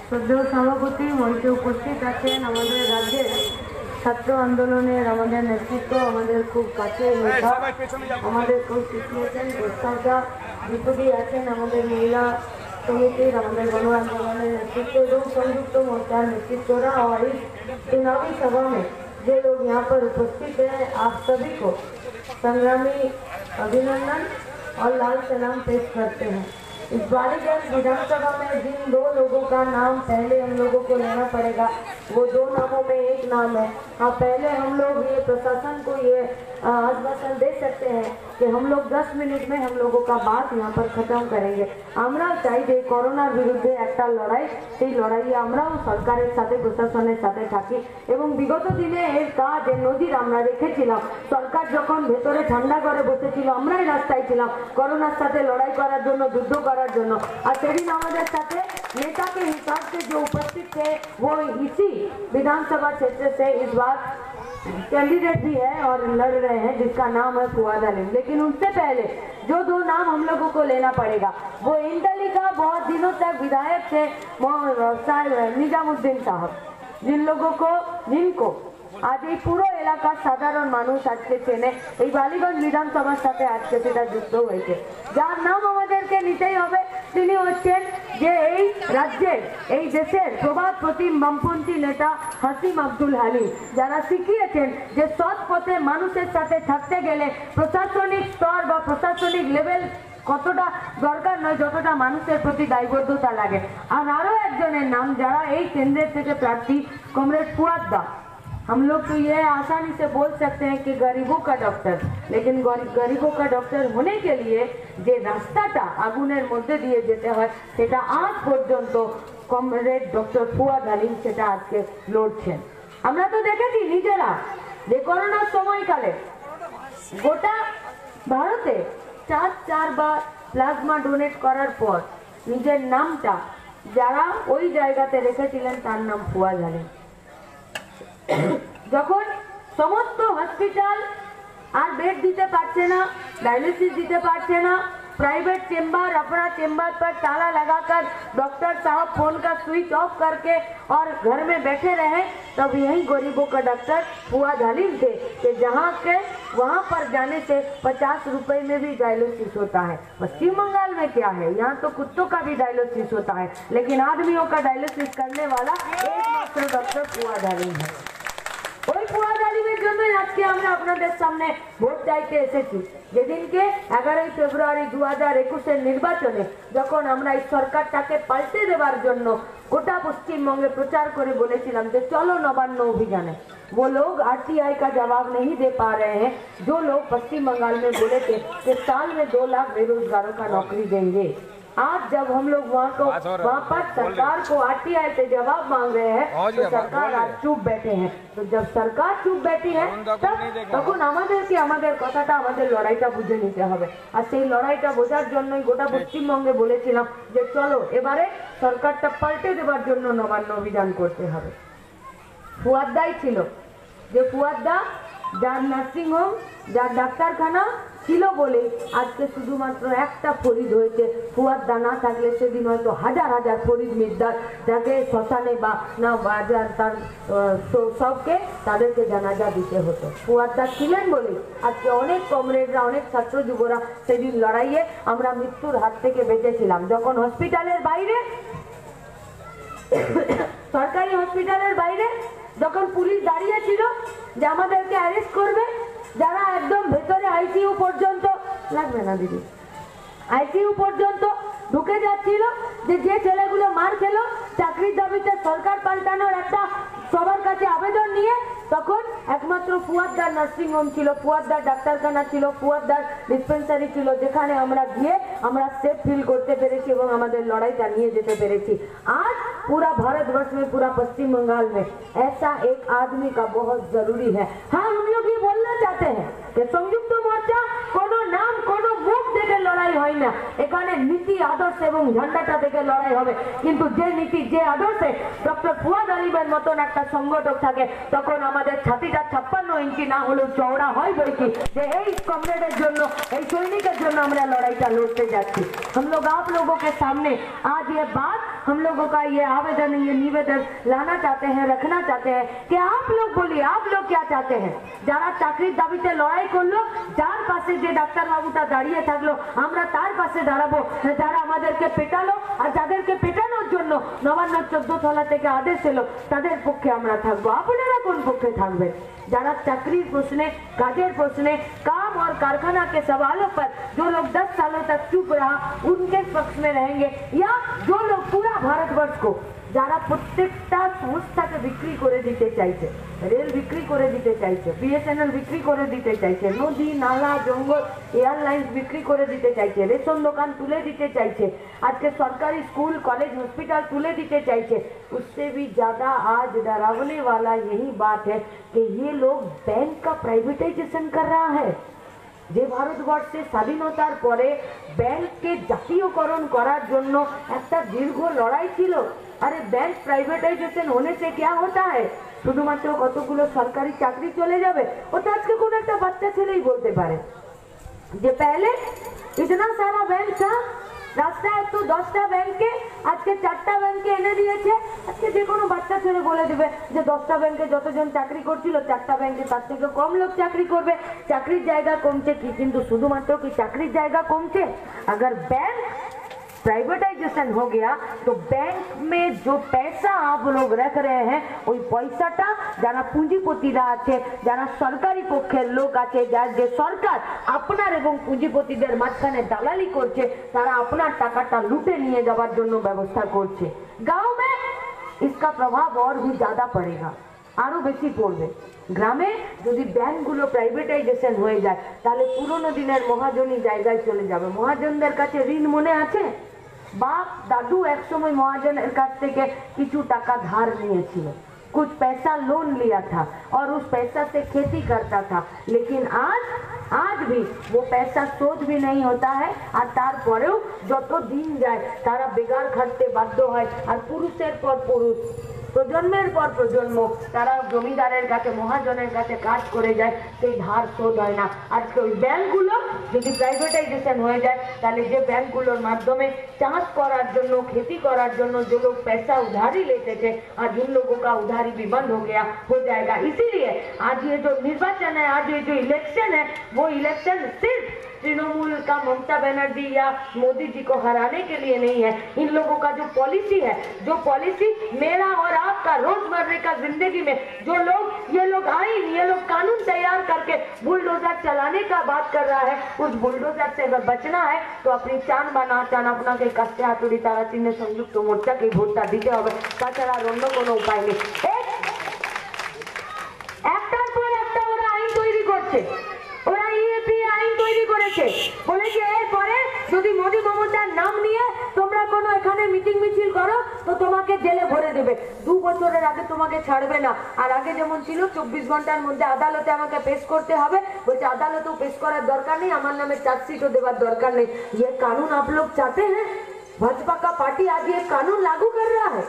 শ্রদ্ধেয় সভাপতি মঞ্চে উপস্থিত আছেন আমাদের রাজ্যের ছাত্র আন্দোলনের আমাদের নেতৃত্ব, আমাদের খুব কাছের নেতা, আমাদের খুব শিখিয়েছেন প্রস্তাবটা বিপদী আছেন আমাদের মহিলা समिति हमारे गण आंदोलन नेतृत्व एवं संयुक्त मोर्चा नेतृत्वरा और इस चुनावी सभा में जो लोग यहाँ पर उपस्थित हैं, आप सभी को संग्रामी अभिनंदन और लाल सलाम पेश करते हैं। इस बालीगंज विधानसभा में जिन दो लोगों का नाम पहले हम लोगों को लेना पड़ेगा, वो दो नामों में एक नाम है। हाँ, पहले हम लोग ये प्रशासन को ये आश्वासन दे सकते हैं कि हम लोग 10 मिनट में हम लोगों का बात यहाँ पर खत्म करेंगे। আমরা চাই যে করোনার বিরুদ্ধে একটা লড়াই, সেই লড়াইয়ে আমরাও সরকারের সাথে প্রশাসনের সাথে থাকি এবং বিগত দিনে এর কাজ এর নজির আমরা রেখেছিলাম। সরকার যখন ভেতরে ঠান্ডা করে বসেছিল, আমরাই রাস্তায় ছিলাম করোনার সাথে লড়াই করার জন্য, যুদ্ধ করার জন্য। আর সেদিন আমাদের সাথে नेता के हिसाब से जो उपस्थित थे वो इसी विधानसभा क्षेत्र से इस बार कैंडिडेट भी है और लड़ रहे हैं, जिसका नाम है फुआद अलीम। लेकिन उनसे पहले जो दो नाम हम लोगों को लेना पड़ेगा, वो इंदली का बहुत दिनों तक विधायक थे निजामुद्दीन साहब, जिनको आज এই পুরো এলাকার সাধারণ মানুষ আজকে চেনে, এই বালিগঞ্জ বিধানসভার সাথে আজকে সেটা যুক্ত হয়েছে। যার নাম আমাদেরকে নিতেই হবে, তিনি হচ্ছেন যে এই রাজ্যের, এই দেশের প্রবাদ প্রতিম বামপন্থী নেতা হাসিম আব্দুল হালিম, যারা শিখিয়েছেন যে সৎ পথে মানুষের সাথে থাকতে গেলে প্রশাসনিক স্তর বা প্রশাসনিক লেভেল কতটা দরকার নয়, যতটা মানুষের প্রতি দায়বদ্ধতা লাগে। আর আরও একজনের নাম যারা এই কেন্দ্রের থেকে প্রার্থী, কমরেড ফুয়াদ দা। हम लोग तो ये आसानी से बोल सकते हैं कि गरीबों का डॉक्टर, लेकिन गरीबों का डॉक्टर होने के लिए যে রাস্তাটা আগুনের মধ্যে দিয়ে যেতে হয়, সেটা আজ পর্যন্ত কমরেড ডক্টর ফুয়াদ আলীম সেটা আজকে লড়ছেন। আমরা তো দেখেছি নিজেরা যে করোনার সময়কালে গোটা ভারতে 4 বার প্লাজমা ডোনেট করার পর নিজের নামটা যারা ওই জায়গাতে রেখেছিলেন তার নাম ফুয়াদ আলীম। যখন সমস্ত হসপিটাল আর বেড দিতে পারছে না, डायलिसिस দিতে পারছে না, प्राइवेट चेम्बर अपना चेम्बर पर ताला लगाकर डॉक्टर साहब फोन का स्विच ऑफ करके और घर में बैठे रहे, तब यही गरीबों का डॉक्टर फुआद अलीम थे कि जहाँ के वहाँ पर जाने से 50 रुपए में भी डायलिसिस होता है। पश्चिम बंगाल में क्या है, यहाँ तो कुत्तों का भी डायलिसिस होता है, लेकिन आदमियों का डायलिसिस करने वाला एकमात्र डॉक्टर फुआद अलीम है। ওই ফুয়াদ আলীমের জন্যই আজকে আমরা আপনাদের সামনে ভোট চাইতে এসেছি। যেদিনকে 11 ফেব্রুয়ারি 2021-এর নির্বাচনে যখন আমরা এই সরকারটাকে পাল্টে দেওয়ার জন্য গোটা পশ্চিমবঙ্গে প্রচার করে বলেছিলাম যে চলো নবান্ন অভিযানে, वो लोग आरटीआई का जवाब नहीं दे पा रहे हैं जो लोग पश्चिम बंगाल में बोले थे कि साल में 2 लाख बेरोजगारों का नौकरी देंगे। आज जब हम लोग वहाँ पर सरकार को आरटीआई से जवाब मांग रहे हैं, तो सरकार आज चुप बैठे हैं। तो जब सरकार चुप बैठी है, তখন আমাদেরকে আমাদের কথাটা, আমাদের লড়াইটা বুঝে নিতে হবে। আর সেই লড়াইটা বোঝার জন্যই গোটা পশ্চিমবঙ্গে বলেছিলাম যে চলো এবারে সরকারটা পাল্টে দেওয়ার জন্য নবান্ন অভিযান করতে হবে। ফুয়াদ দাই ছিল যে ফুয়াদ দা যার নার্সিং হোম, যার ডাক্তারখানা ছিল বলে আজকে শুধুমাত্র একটা ফরিদ হয়েছে। ফুয়াদ দা না থাকলে সেদিন হয়তো হাজার হাজার ফরিদ মির্দার যাকে শ্মশানে বা না বাজার তার সবকে তাদেরকে জানাজা দিতে হতো। ফুয়াদ দা ছিলেন বলে আজকে অনেক কমরেডরা, অনেক ছাত্র যুবরা সেদিন লড়াইয়ে আমরা মৃত্যুর হাত থেকে বেঁচেছিলাম। যখন হসপিটালের বাইরে, সরকারি হসপিটালের বাইরে যখন পুলিশ দাঁড়িয়ে ছিল যে আমাদেরকে অ্যারেস্ট করবে, যারা একদম ভেতরে আইসিইউ পর্যন্ত, লাগবে না দিদি, আইসিইউ পর্যন্ত ঢুকে যাচ্ছিল, যে ছেলেগুলো মার খেলো চাকরির দাবিতে সরকার পাল্টানোর একটা সবার কাছে আবেদন নিয়ে, তখন একমাত্র ফুয়াদদার নার্সিং হোম ছিল, ফুয়াদদার ডাক্তারখানা ছিল, ফুয়াদদার ডিসপেন্সারি ছিল, যেখানে আমরা গিয়ে আমরা सेफ फील करते পেরেছি এবং আমাদের লড়াইটা নিয়ে যেতে পেরেছি। आज पूरा भारतवर्ष में, पूरा पश्चिम बंगाल में ऐसा एक आदमी का बहुत जरूरी है। हाँ, हम लोग ये बोलना चाहते हैं कि संयुक्त मोर्चा कोनो नाम कोनो मुख देखे लड़ाई হয় না, এখানে নীতি আদর্শ এবং ঝান্ডাটা দেখে লড়াই হবে। কিন্তু যে নীতি, যে আদর্শে ডক্টর ফুয়াদ আলীমের মতন একটা সংগঠক থাকে, তখন আমাদের ছাতিটা 56 ইঞ্চি না হলেও চওড়া হয় বই কি, যে এই কমরেডের জন্য, এই সৈনিকের জন্য আমরা লড়াইটা লড়তে যাচ্ছি। हम लोग आप लोगों के सामने आज ये बात हम लोगों का ये आवेदन, ये निवेदन लाना चाहते हैं, रखना चाहते हैं कि आप लोग बोलिए, आप लोग क्या चाहते हैं? যারা চাকরির দাবিতে লড়াই করলো, যার পাশে যে ডাক্তার বাবুটা দাঁড়িয়ে থাকলো, আমরা তার পাশে দাঁড়াবো। যারা আমাদেরকে পেটালো আর যাদেরকে পেটানোর জন্য নবান্ন 14 তলা থেকে আদেশ এলো, তাদের পক্ষে আমরা থাকবো। আপনারা কোন পক্ষে থাকবেন? যারা চাকরির প্রশ্নে, কাজের প্রশ্নে, काम और कारखाना के सवालों पर जो लोग 10 सालों तक चुप रहा, उनके पक्ष में रहेंगे, या जो लोग पूरा भारतवर्ष को, যারা প্রত্যেকটা সংস্থাকে বিক্রি করে দিতে চাইছে, রেল বিক্রি করে দিতে চাইছে, বিএসএনএল বিক্রি করে দিতে চাইছে, নদী নালা জঙ্গল এয়ারলাইন্স বিক্রি করে দিতে চাইছে, রেশন দোকান তুলে দিতে চাইছে, আজকে সরকারি স্কুল কলেज हॉस्पिटल তুলে দিতে চাইছে, उससे भी ज्यादा आज डरावने वाला यही बात है कि ये लोग बैंक का प्राइवेटाइजेशन कर रहा है। যে ভারতবর্ষে স্বাধীনতার পরে ব্যাংককে জাতীয়করণ করার জন্য একটা দীর্ঘ লড়াই ছিল। আরে ব্যাংক প্রাইভেটাইজেশন होने से क्या होता है? শুধুমাত্র কতগুলো সরকারি চাকরি চলে যাবে। ওটা আজকে কোন একটা বাচ্চা ছেলেই বলতে পারে যে पहले इतना सारा बैंक था, রাস্তায় তো 10টা ব্যাংকে আজকে 4টা ব্যাংকে এনে দিয়েছে। আজকে যে কোনো বাচ্চা ছেলে বলে দেবে যে 10টা ব্যাংকে যতজন চাকরি করছিল 4টা ব্যাংকে তার থেকে কম লোক চাকরি করবে। চাকরির জায়গা কমছে কি? কিন্তু শুধুমাত্র কি চাকরির জায়গা কমছে? अगर बैंक प्राइवेटाइजेशन हो गया तो बैंक में जो पैसा आप लोग रख रहे हैं, ওই পয়সাটা যারা পুঁজিপতিরা আছে, যারা সরকারি পক্ষের লোক আছে, যার যে সরকার আপনার এবং পুঁজিপতিদের মাঝখানে দালালি করছে, তারা আপনার টাকাটা লুটে নিয়ে যাওয়ার জন্য ব্যবস্থা করছে। गांव में इसका प्रभाव और भी ज्यादा पड़ेगा, আরো বেশি পড়বে। গ্রামে যদি ব্যাংকগুলো প্রাইভেটাইজেশন হয়ে যায়, তাহলে পুরনো দিনের মহাজনী জায়গায় চলে যাবে। মহাজনদের কাছে ঋণ মনে আছে? बाप दादू एक समय महाजन किछु टाका धार नियेछिलो, कुछ पैसा लोन लिया था और उस पैसा से खेती करता था, लेकिन आज भी वो पैसा शोध भी नहीं होता है। और तारपरेও যত দিন যায় তারা বেগার খাটতে বাধ্য হয়। আর পুরুষের পর পুরুষ, প্রজন্মের পর প্রজন্ম তারা জমিদারের কাছে, মহাজনের কাছে কাজ করে যায়, সেই ধার শোধ হয় না। আজকে ওই ব্যাংকগুলো যদি প্রাইভেটাইজেশন হয়ে যায়, তাহলে যে ব্যাংকগুলোর মাধ্যমে চাষ করার জন্য, खेती করার জন্য जो लोग पैसा उधारी लेते थे, आज उन लोगों का उधारी भी बंद हो जाएगा। इसीलिए आज ये जो निर्वाचन है, आज ये जो इलेक्शन है, वो इलेक्शन सिर्फ तृणमूल का ममता बनर्जी या मोदी जी को हराने के लिए नहीं है। इन लोगों का जो पॉलिसी है, जो पॉलिसी मेरा और आपका रोजमर्रा का जिंदगी में जो लोग, ये लोग आईन, ये लोग कानून तैयार करके बुलडोजर चलाने का बात कर रहा है, उस बुलडोजर से अगर बचना है तो अपनी चान बाना चान अपना के कष्टे हाथुड़ी तारा चिन्ह संयुक्त मोर्चा के भोटটা দিতে হবে, তাছাড়া আর অন্য কোনো উপায় নেই। একটার পর একটা ওরা আইন তৈরি করছে, ওরা ইএপি আইন তৈরি করেছে, বলেছে এরপরে যদি মোদি মমতার নাম নিয়ে তোমরা কোনো এখানে মিটিং মিছিল করো তো তোমাকে জেলে ভরে দেবে, 2 বছরের আগে তোমাকে ছাড়বে না। আর আগে যেমন ছিল 24 ঘন্টার মধ্যে আদালতে আমাকে পেশ করতে হবে, বলছে আদালতেও পেশ করার দরকার নেই, আমার নামে চার্জশিটও দেওয়ার দরকার নেই। ये कानून आप लोग चाहते हैं? भाजपा का पार्टी आज ये कानून लागू कर रहा है।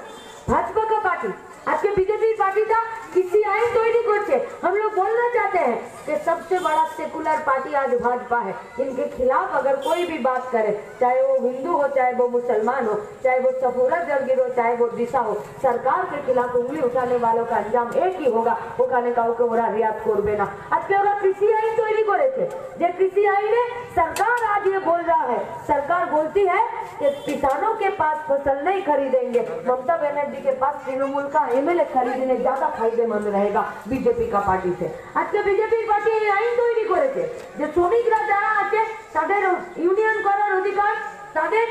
भाजपा का पार्टी आज के बीजेपी पार्टी का किसी आईन तैयारी करते। हम लोग बोलना चाहते हैं कि सबसे बड़ा सेकुलर पार्टी आज भाजपा है। इनके खिलाफ अगर कोई भी बात करे, चाहे वो हिंदू हो, चाहे वो मुसलमान हो, चाहे वो सफूरा जरगिर हो, चाहे वो दिशा हो, सरकार के खिलाफ उंगली उठाने वालों का अंजाम एक ही होगा, ওখানে কাউকে ওরা রিয়াত করবে না। আজকে ওরা কৃষি আইন তৈরি করেছে, যে কৃষি আইনে सरकार आज ये बोल रहा है, सरकार बोलती है कि किसानों के पास फसल नहीं खरीदेंगे, ममता बनर्जी के पास तृणमूल का एमएलए खरीदने ज्यादा फायदेमंद रहेगा बीजेपी का पार्टी से। आज के बीजेपी पार्टी आईन তৈরি করেছে যে শ্রমিকরা যারা আছে তাদের ইউনিয়ন করার অধিকার, তাদের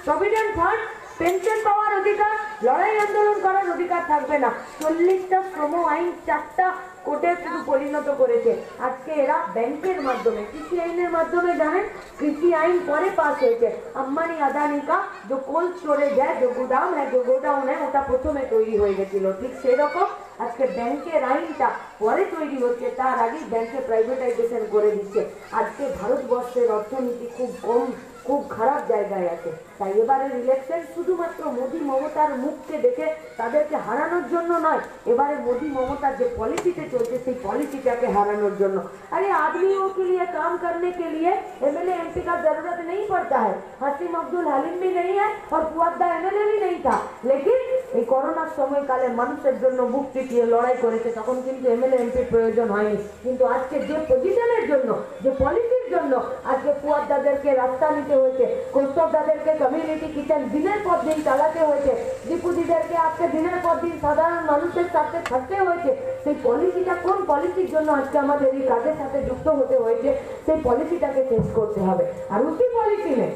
প্রভিডেন্ট ফান্ড, পেনশন পাওয়ার অধিকার, লড়াই আন্দোলন করার অধিকার থাকবে না। 40টা শ্রম আইন 4টা কোর্টে শুধু পরিণত করেছে। আজকে এরা ব্যাংকের মাধ্যমে, কৃষি আইনের মাধ্যমে, জানেন কৃষি আইন পরে পাস হয়েছে, আম্বানি আদানি का जो कोल्ड स्टोरेज है, जो गोदाम है, जो गोडाउन है, ওটা প্রথমে তৈরি হয়ে গেছিল। ঠিক সেরকম আজকে ব্যাংকের আইনটা পরে তৈরি হচ্ছে, তার আগে ব্যাংকে প্রাইভেটাইজেশন করে দিচ্ছে। আজকে ভারতবর্ষের অর্থনীতি খুব কম খুব খারাপ জায়গায় আছে। তাই এবারের ইলেকশন শুধুমাত্র মোদি মমতার মুখকে দেখে তাদেরকে হারানোর জন্য নয়, এবারে মোদি মমতার যে পলিসিতে চলছে সেই পলিসিটাকে হারানোর জন্য। अरे आदमियों के लिए काम करने के लिए एमएलए एमपी का जरूरत नहीं पड़ता है। हसीम अब्दुल हलीम भी नहीं है और फुआद्दा एमएलए भी नहीं था, लेकिन এই করোনার সময়কালে মানুষের জন্য বুক চিতিয়ে লড়াই করেছে, তখন কিন্তু এমএলএ এমপির প্রয়োজন হয়নি। কিন্তু আজকে যে পজিশনের জন্য, যে পলিসির জন্য আজকে ফুয়াদ্দাদেরকে রাস্তা নিতে হয়েছে, কৌস্তবদাদেরকে কমিউনিটি কিচেন দিনের পর দিন চালাতে হয়েছে, দীপুদিদেরকে আজকে দিনের পর দিন সাধারণ মানুষের সাথে থাকতে হয়েছে, সেই পলিসিটা কোন পলিসির জন্য আজকে আমাদের এই কাজের সাথে যুক্ত হতে হয়েছে, সেই পলিসিটাকে চেঞ্জ করতে হবে। আর उसी पॉलिसी में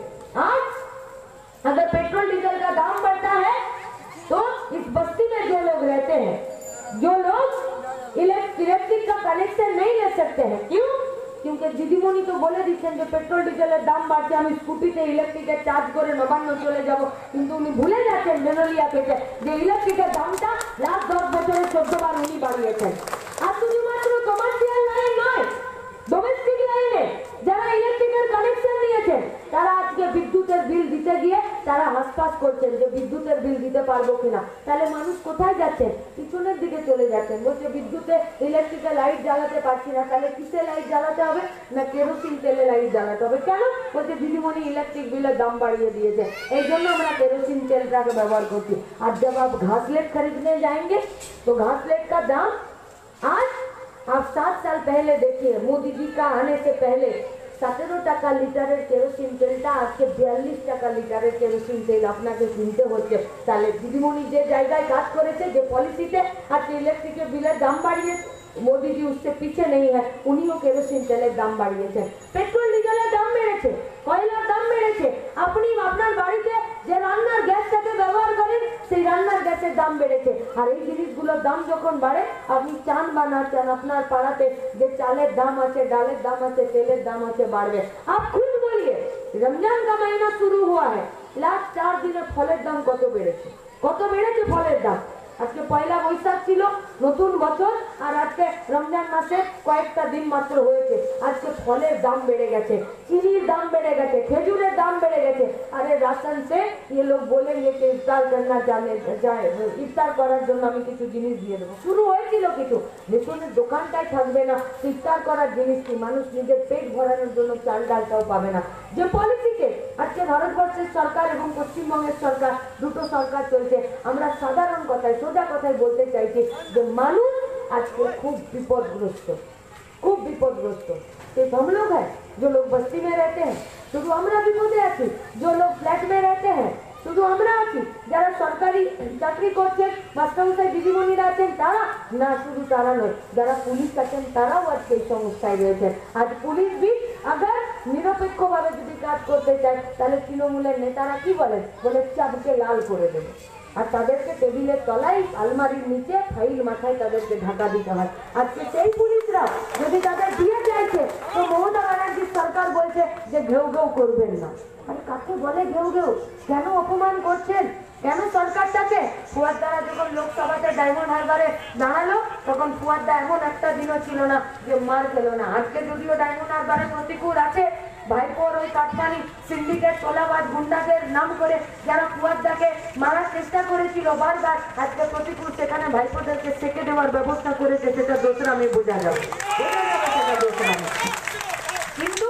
आज अगर पेट्रोल डीजल का दाम बढ़ता है तो इस बस्ती में जो लोग रहते हैं, जो लोग इलेक्ट्रिक का कनेक्शन नहीं ले सकते हैं, क्यों? क्योंकि दीदीमणि तो बोले दीछेन जो पेट्रोल डिजेलेर दाम बाड़ছে, আমি স্কুটিতে ইলেকট্রিকের চার্জ করে নবান্ন চলে যাব, কিন্তু উনি ভুলে যাচ্ছেন মেনোলিয়া পেতে যে ইলেকট্রিকের দামটা লাস্ট 10 বছরে 14 বার উনি বাড়িয়েছেন। আর শুধুমাত্র কমার্শিয়াল লাইন নয়, ডোমেস্টিক লাইনে যারা ইলেকট্রিকের কানেকশন নিয়েছেন তারা আজকে বিদ্যুতের বিল দিতে গিয়ে তারা হাসপাস করছেন যে বিদ্যুতের বিল দিতে পারবো কিনা। তাহলে মানুষ কোথায় যাচ্ছেন? পিছনের দিকে চলে যাচ্ছেন, বলছে বিদ্যুতে ইলেকট্রিকে লাইট জ্বালাতে পারছি না। তাহলে কিসে লাইট জ্বালাতে হবে? না কেরোসিন তেলে লাইট জ্বালাতে হবে। কেন? বলছে দিদিমণি ইলেকট্রিক বিলের দাম বাড়িয়ে দিয়েছে, এই জন্য আমরা केरोसिन तेल का व्यवहार करती। और जब आप घासलेट खरीदने जाएंगे तो घासलेट का दाम आज आप 7 साल पहले देखिए, मोदी जी का आने से पहले 17 টাকা লিটারের কেরোসিন তেলটা আজকে 42 টাকা লিটারের কেরোসিন তেল আপনাকে কিনতে হচ্ছে। তাহলে দিদিমণি যে জায়গায় কাজ করেছে, যে পলিসিতে আজকে ইলেকট্রিকের বিলের দাম বাড়িয়েছে, मोदी जी उससे पीछे नहीं है, उन्हीं केरोसिन तेलेर दाम बाड़िয়েছে, पेट्रोल डिजेलेर दाम बेড়েছে, কয়লার দাম বেড়েছে। আপনি আপনার বাড়িতে যে রান্নার গ্যাসটাকে ব্যবহার করেন সেই রান্নার গ্যাসের দাম বেড়েছে। আর এই জিনিসগুলোর দাম যখন বাড়ে, আপনি চান বা না চান আপনার পাড়াতে যে চালের দাম আছে, ডালের দাম আছে, তেলের দাম আছে, বাড়বে। आप खुद बोलिए, रमजान का महीना शुरू हुआ है, लास्ट 4 দিনে ফলের দাম কত বেড়েছে? কত বেড়েছে ফলের দাম? আজকে পয়লা বৈশাখ ছিল, নতুন বছর, আর আজকে রমজান মাসে কয়েকটা দিন মাত্র হয়েছে, আজকে ফলের দাম বেড়ে গেছে, চিনির দাম বেড়ে গেছে, খেজুরের দাম বেড়ে গেছে। আরে রাশন সে ये लोग बोलेंगे कि इफ्तार करना চায়, ইফতার করার জন্য আমি কিছু জিনিস দিয়ে দেবো, শুরু হয়েছিল কিছু, রেশনের দোকানটাই থাকবে না, ইফতার করার জিনিস কি, মানুষ নিজের পেট ভরানোর জন্য চাল ডালটাও পাবে না। যে পলিসিতে আজকে ভারতবর্ষের সরকার এবং পশ্চিমবঙ্গের সরকার, দুটো সরকার চলছে, আমরা সাধারণ কথায় সোজা কথায় বলতে চাইছি যে মানুষ আজকে খুব বিপদগ্রস্ত, খুব বিপদগ্রস্ত। सिर्फ हम लोग हैं जो लोग बस्ती में रहते हैं, শুধু আমরা বিপদে আছি। जो लोग फ्लैट में रहते हैं শুধু আমরা আছি, যারা সরকারি চাকরি করছেন, মাস্টারমশাই দিদিমণিরা আছেন তারা না, শুধু তারা নয়, যারা পুলিশ আছেন তারাও আজকে এই সমস্যায় রয়েছে। আজ পুলিশ বি আগার নিরপেক্ষভাবে যদি কাজ করতে চায় তাহলে তৃণমূলের নেতারা কি বলেন? বলে চাবুকে লাল করে দেবে, আর তাদেরকে টেবিলের তলায় আলমারির নিচে ফাইল মাথায় তাদেরকে ঢাকা দিতে হয়। আজকে সেই পুলিশরা যদি তাদের দিয়ে চাইছে তো মমতা ব্যানার্জির সরকার বলছে যে ঘেউ ঘেউ করবেন না। আরে কাকে বলে ঘেউ ঘেউ? কেন অপমান করছেন? কেন সরকারটাকে? ফুয়াদ্দারা যখন লোকসভাতে ডায়মন্ড হারবারে দাঁড়ালো তখন ফুয়াদ্দা এমন একটা দিনও ছিল না যে মার খেলো না। আজকে যদিও ডায়মন্ড হারবারে প্রতিকূল আছে, ভাইপোর ওই কাটমানি সিন্ডিকেট তোলাবাজ গুন্ডাদের নাম করে যারা ফুয়াদ্দাকে মারার চেষ্টা করেছিল বারবার, আজকে প্রতিকূল সেখানে ভাইপোদেরকে সেকে দেওয়ার ব্যবস্থা করেছে, সেটা দোসরামে বোঝা যাবে, সেটা দোসরামে। কিন্তু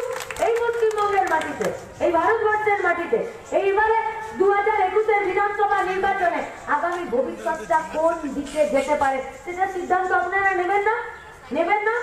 এই পশ্চিমবঙ্গের মাটিতে, এই ভারতবর্ষের মাটিতে এইবারে 2021-এর বিধানসভা নির্বাচনে আগামী ভবিষ্যৎটা কোন দিকে যেতে পারে সেটা সিদ্ধান্ত আপনারা নেবেন না? নেবেন না?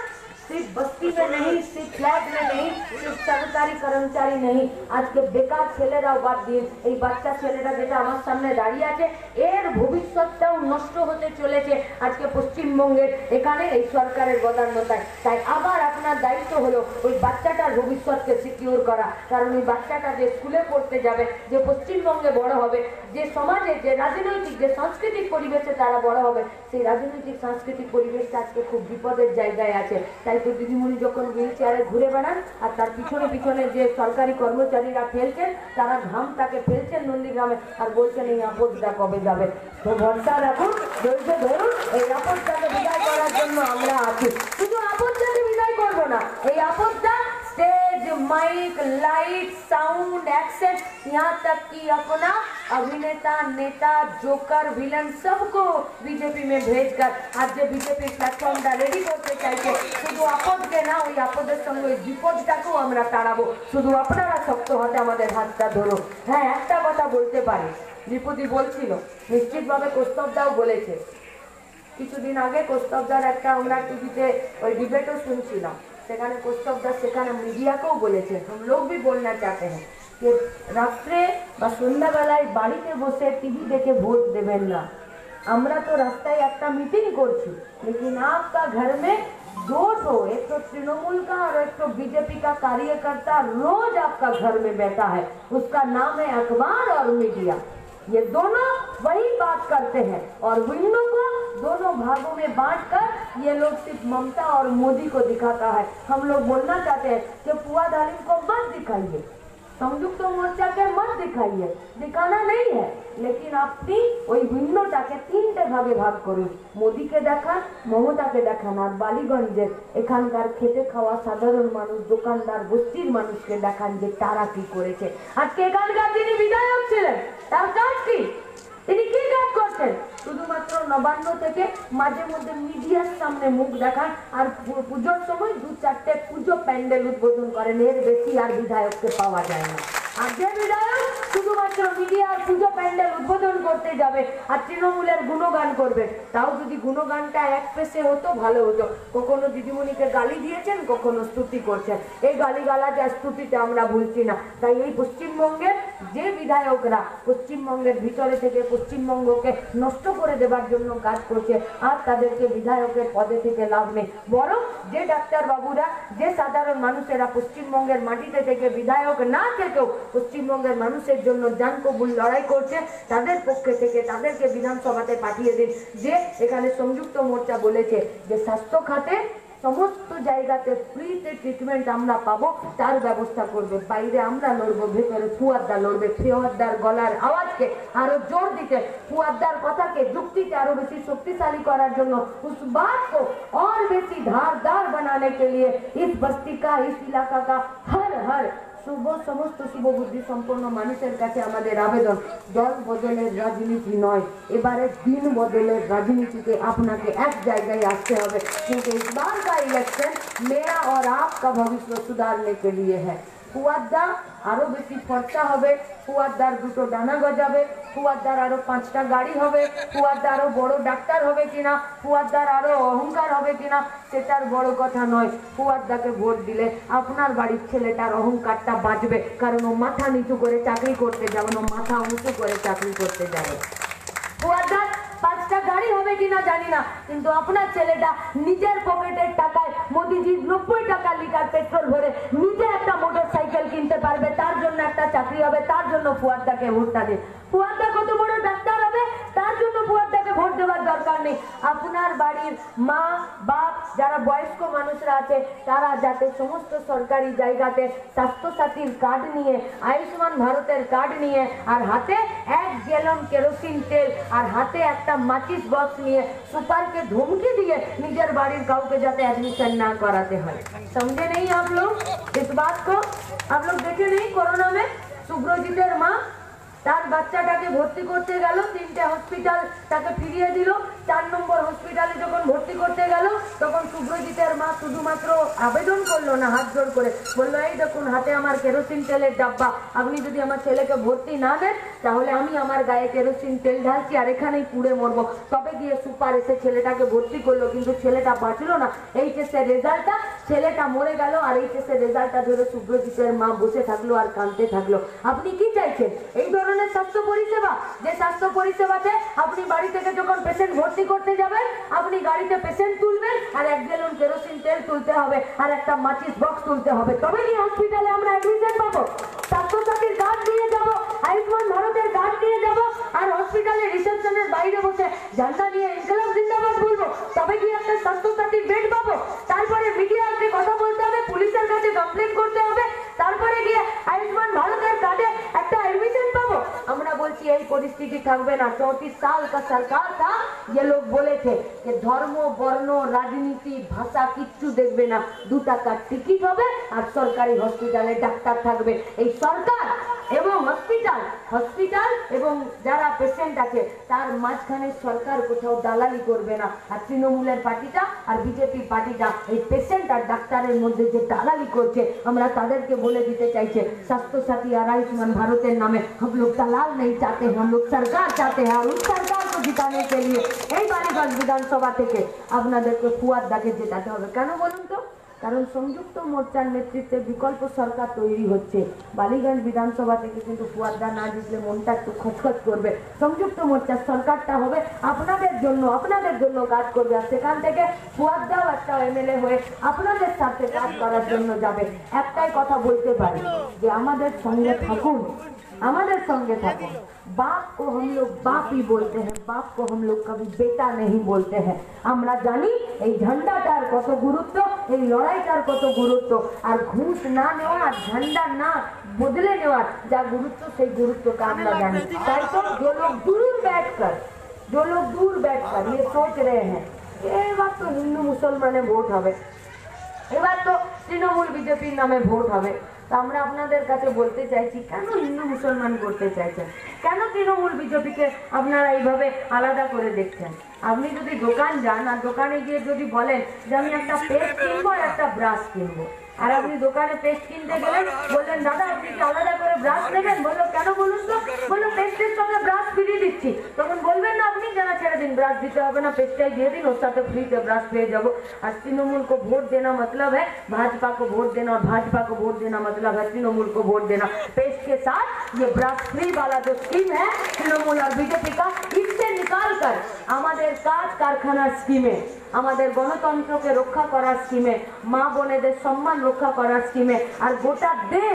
सिर्फ बस्ती में नहीं, सिर्फ फ्लैट में नहीं, सिर्फ सरकारी कर्मचारी नहीं, आज के बेकार ছেলেরাও বাদ দিয়ে এই বাচ্চা ছেলেটা যেটা আমার সামনে দাঁড়িয়ে আছে এর ভবিষ্যৎটাও নষ্ট হতে চলেছে আজকে পশ্চিমবঙ্গের এখানে এই সরকারের বদান্যতায়। তাই আবার আপনার দায়িত্ব হলো ওই বাচ্চাটার ভবিষ্যৎকে সিকিউর করা, কারণ ওই বাচ্চাটা যে স্কুলে পড়তে যাবে, যে পশ্চিমবঙ্গে বড় হবে, যে সমাজে যে রাজনৈতিক যে সাংস্কৃতিক পরিবেশে তারা বড় হবে, সেই রাজনৈতিক সাংস্কৃতিক পরিবেশটা আজকে খুব বিপদের জায়গায় আছে। তাই তো দিদিমণি যখন হুইল চেয়ারে ঘুরে বেড়ান আর তার পিছনে পিছনে যে সরকারি কর্মচারীরা ফেলছেন, তারা ঘামটাকে ফেলছেন নন্দীগ্রামে আর বলছেন এই আপদটা কবে যাবে। তো ভরসা রাখুন, ধৈর্য ধরুন, এই আপদটাকে বিদায় করার জন্য আমরা আছি। শুধু আপদটাকে বিদায় করবো না, এই আপদটা stage mic, light, sound, action, यहाँ तक कि अपना अभिनेता, नेता, जोकर, विलन सबको बीजेपी में भेजकर आज जो बीजेपी प्लैटफर्मটা রেডি করতে চাইছে, শুধু আপদকে না, ওই আপদের সঙ্গে ওই বিপদটাকেও আমরা তাড়াবো। শুধু আপনারা শক্ত হাতে আমাদের হাতটা ধরো। হ্যাঁ, একটা কথা বলতে পারি, রিপুদি বলছিল, নিশ্চিতভাবে কৌস্তবদাও বলেছে। কিছুদিন আগে কৌস্তবদার একটা আমরা টিভিতে ওই ডিবেটও শুনছিলাম, সেখানে কৌস্তবদা সেখানে মিডিয়াকেও বলেছে, हम लोग भी बोलना चाहते हैं कि রাত্রে বা সন্ধ্যাবেলায় বাড়িতে বসে টিভি দেখে ভোট দেবেন না। আমরা তো রাস্তায় একটা मीटिंग করছি, लेकिन आपका घर में दो एक तो तृणमूल का और एक तो बीजेपी का कार्यकर्ता रोज आपका घर में बैठा है, उसका नाम है अखबार और मीडिया। ये दोनों वही बात करते हैं और विंडो को दोनों भागों में बांटकर ये लोग सिर्फ ममता और मोदी को दिखाता है। हम लोग बोलना चाहते हैं कि फुआद हालिम को मत दिखाइए, संयुक्त मोर्चा के मत दिखाइए, दिखाना नहीं है, लेकिन अपनी ওই ভিন্নটাকে তিনটে ভাগে ভাগ করুন। মোদিকে দেখান, মমতাকে দেখান, আর বালিগঞ্জের এখানকার খেটে খাওয়া সাধারণ মানুষ, দোকানদার গোষ্ঠীর মানুষকে দেখান যে তারা কি করেছে। আজকে এখানকার যিনি বিধায়ক ছিলেন তার কাজ কি, তিনি কি কাজ করছেন? শুধুমাত্র নবান্ন থেকে মাঝে মধ্যে মিডিয়ার সামনে মুখ দেখান আর পুজোর সময় 2-4টে পুজো প্যান্ডেল উদ্বোধন করেন, এর বেশি আর বিধায়ককে পাওয়া যায় না। আর যে বিধায়ক শুধুমাত্র মিডিয়া আর পুজো প্যান্ডেল উদ্বোধন করতে যাবে আর তৃণমূলের গুণগান করবে, তাও যদি গুণগানটা এক পেশে হতো ভালো হতো। কখনো দিদিমণিকে গালি দিয়েছেন, কখনো স্তুতি করছেন, এই গালিগালাজ আর স্তুতিতে আমরা ভুলছি না। তাই এই পশ্চিমবঙ্গের যে বিধায়করা পশ্চিমবঙ্গের ভিতরে থেকে পশ্চিমবঙ্গকে নষ্ট করে দেবার জন্য কাজ করছে, আর তাদেরকে বিধায়কের পদে থেকে লাভ নেই। বরং যে ডাক্তার বাবুরা, যে সাধারণ মানুষেরা পশ্চিমবঙ্গের মাটিতে থেকে বিধায়ক না থেকেও পশ্চিমবঙ্গের মানুষের জন্য জান কবুল লড়াই করছে, তাদের পক্ষে থেকে তাদেরকে বিধানসভাতে পাঠিয়ে দিন। যে এখানে সংযুক্ত মোর্চা বলেছে যে স্বাস্থ্য খাতে সমস্ত জায়গাতে ফ্রিতে ট্রিটমেন্ট আমরা পাবো, তার ব্যবস্থা করবে। বাইরে আমরা লড়বো, ভেতরে ফুয়াদদা লড়বে। ফুয়াদদার গলার আওয়াজকে আরো জোর দিতে, ফুয়াদদার কথাকে যুক্তিকে আরো বেশি শক্তিশালী করার জন্য, उस बात को और बेसी धारदार बनाने के लिए इस बस्ती का, इस इलाका का हर শুভ সমস্ত শুভবুদ্ধি সম্পন্ন মানুষের কাছে আমাদের আবেদন, দল বদলের রাজনীতি নয়, এবারে দিন বদলের রাজনীতিতে আপনাকে এক জায়গায় আসতে হবে। কিন্তু इस बार का इलेक्शन मेरा और आपका भविष्य सुधारने के लिए है। ফুয়াদদা আরো বেশি খরচা হবে, ফুয়াদদার দুটো ডানা গজাবে, ফুয়াদদার আরো 5টা গাড়ি হবে, ফুয়াদদা আরো বড় ডাক্তার হবে কিনা, ফুয়াদদার আরো অহংকার হবে কিনা, সেটার বড় কথা নয়। ফুয়াদদাকে ভোট দিলে আপনার বাড়ির ছেলেটার অহংকারটা বাঁচবে, কারণ ও মাথা নিচু করে চাকরি করতে যাবে না, মাথা উঁচু করে চাকরি করতে যাবে। ফুয়াদদার 5টা গাড়ি হবে কিনা জানি না, কিন্তু আপনার ছেলেটা নিজের পকেটের টাকায় মোদিজির 90 টাকা লিটার পেট্রোল ভরে নিজে একটা মোটর সাইকেল কিনতে পারবে, তার জন্য একটা চাকরি হবে, তার জন্য ফুয়াদদাকে ভোটটা দিন। ফুয়াদদা কত বড় ডাক্তার হবে, তার জন্য ফুয়াদদাকে ভোট দেওয়ার দরকার নেই। আপনার বাড়ির মা বাপ যারা বয়স্ক মানুষরা আছে, তারা যাতে সমস্ত সরকারি জায়গাতে স্বাস্থ্যসাথীর কার্ড নিয়ে, আয়ুষ্মান ভারতের কার্ড নিয়ে, আর হাতে 1 গ্যালন কেরোসিন তেল আর হাতে একটা মাচিস বক্স নিয়ে সুপারকে ধমকি দিয়ে নিজের বাড়ির কাউকে যাতে एडमिशन ना कराते हैं। समझे नहीं आप लोग इस बात को? आप लोग देखे नहीं कोरोना में सुब्रजीतेर माँ তার বাচ্চাটাকে ভর্তি করতে গেল, 3টে হসপিটাল তাকে ফিরিয়ে দিল। 4 নম্বর হসপিটালে যখন ভর্তি করতে গেল, তখন সুব্রজিতের মা শুধুমাত্র আবেদন করলো না, হাত জোর করে বললো, এই দেখুন হাতে আমার কেরোসিন তেলের ডাব্বা, আপনি যদি আমার ছেলেকে ভর্তি না দেন তাহলে আমি আমার গায়ে কেরোসিন তেল ঢালছি আর এখানেই পুড়ে মরবো। তবে গিয়ে সুপার এসে ছেলেটাকে ভর্তি করলো, কিন্তু ছেলেটা বাঁচলো না। এইচএস এর রেজাল্টটা, ছেলেটা মরে গেল আর এইচএস এর রেজাল্টটা ধরে সুব্রজিতের মা বসে থাকলো আর কাঁদতে থাকলো। আপনি কি চাইছেন? এই ধরনের স্বাস্থ্য পরিষেবা, যে স্বাস্থ্য পরিষেবাতে আপনি বাড়ি থেকে যখন পেশেন্ট ভর্তি করতে যাবেন, আপনি গাড়িতে পেশেন্ট তুলবেন আর 1 গ্যালন কেরোসিন তেল তুলতে হবে আর একটা মাচিস বক্স তুলতে হবে, তবে কি হসপিটালে আমরা অ্যাডমিশন পাবো? স্বাস্থ্যসাথীর কার্ড নিয়ে যাব, আয়ুষ্মান ভারতের কার্ড নিয়ে যাব আর হসপিটালের রিসেপশনের বাইরে বসে ঝান্ডা নিয়ে ইনকলাব জিন্দাবাদ বলবো, তবে কি একটা স্বাস্থ্যসাথীর বেড পাবো? তারপরে মিডিয়াকে কথা বলতে হবে, পুলিশের কাছে কমপ্লেন করতে হবে, তারপরে গিয়ে আয়ুষ্মান ভারতের কার্ডে একটা অ্যাডমিশন পাবো? আমরা বলছি यही परिस्थिति থাকবে না। 34 साल का सरकार था, ये लोग बोले थे कि धर्म वर्ण राजनीति भाषा किच्ছু দেখবে না, 2 টাকার টিকিট হবে আর সরকারি হসপিটালে ডাক্তার থাকবে। এই সরকার এবং হসপিটাল এবং যারা পেশেন্ট আছে তার মাঝখানে সরকার কোথাও দালালি করবে না। আর তৃণমূলের পার্টিটা আর বিজেপি পার্টিটা এই পেশেন্ট আর ডাক্তারের মধ্যে যে দালালি করছে, আমরা তাদেরকে বলে দিতে চাইছে স্বাস্থ্য সাথী আর आयुष्मान भारतेর নামে हम लोग दलाल नहीं चाहते, हम लोग सरकार चाहते हैं। और उस सरकार को जिताने के लिए এই বালিগঞ্জ বিধানসভা থেকে আপনাদেরকে ফুয়াদ দাকে জেতাতে হবে। কেন বলুন তো? কারণ সংযুক্ত মোর্চার নেতৃত্বে বিকল্প সরকার তৈরি হচ্ছে। বালিগঞ্জ বিধানসভা থেকে কিন্তু ফুয়াদ দা না জিতলে মনটা একটু খচখচ করবে। সংযুক্ত মোর্চার সরকারটা হবে আপনাদের জন্য কাজ করবে। আর সেখান থেকে ফুয়াদ দাও একটা এমএলএ হয়ে আপনাদের সাথে কাজ করার জন্য যাবে। একটাই কথা বলতে পারি যে আমাদের সঙ্গে থাকুন, हमारे संगे থাকুন। बाप को हम लोग बाप ही बोलते हैं, बाप को हम लोग कभी बेटा नहीं बोलते हैं। আমরা জানি এই ঝান্ডাটার কত গুরুত্ব, এই লড়াইটার কত গুরুত্ব। আর ঘুষ না নেওয়া, ঝান্ডা না বদলে নেওয়ার যা গুরুত্ব, সেই গুরুত্বটা আমরা জানি। তাই তো जो लोग दूर बैठकर ये सोच रहे हैं এবার তো হিন্দু মুসলমানে ভোট হবে, এবার তো তৃণমূল বিজেপির নামে ভোট হবে। আমরা আপনাদের কাছে বলতে চাইছি, কেন হিন্দু মুসলমান করতে চাইছেন? কেন তৃণমূল বিজেপিকে আপনারা এইভাবে আলাদা করে দেখছেন? আপনি যদি দোকান যান আর দোকানে গিয়ে যদি বলেন যে আমি একটা পেস্ট কিনবো আর একটা ব্রাশ কিনবো, আর আপনি দোকানে পেস্ট কিনতে গেলেন, বললেন দাদা আপনি কি আলাদা করে ব্রাশ নেবেন? বললো কেন বলুন তো? বললো পেস্টের সঙ্গে ব্রাশ ফ্রি দিচ্ছি। তখন বলবেন না আপনি জানা ছেড়ে দিন, ब्रश দিতে হবে না, पेस्टाई দিয়ে দিন, ওর साथ फ्री से ब्रश পেয়ে যাবো। আর तृणमूल को वोट देना मतलब है भाजपा को वोट देना, और भाजपा को वोट देना मतलब है तृणमूल को वोट देना। पेस्ट के साथ ये ब्रश फ्री वाला जो स्कीम है तृणमूल और बीजेपी का, इससे निकाल कर আমাদের কাজ কারখানার স্কিমে, আমাদের গণতন্ত্রকে রক্ষা করার স্কিমে, মা বোনেদের সম্মান রক্ষা করার স্কিমে, আর গোটা দেশ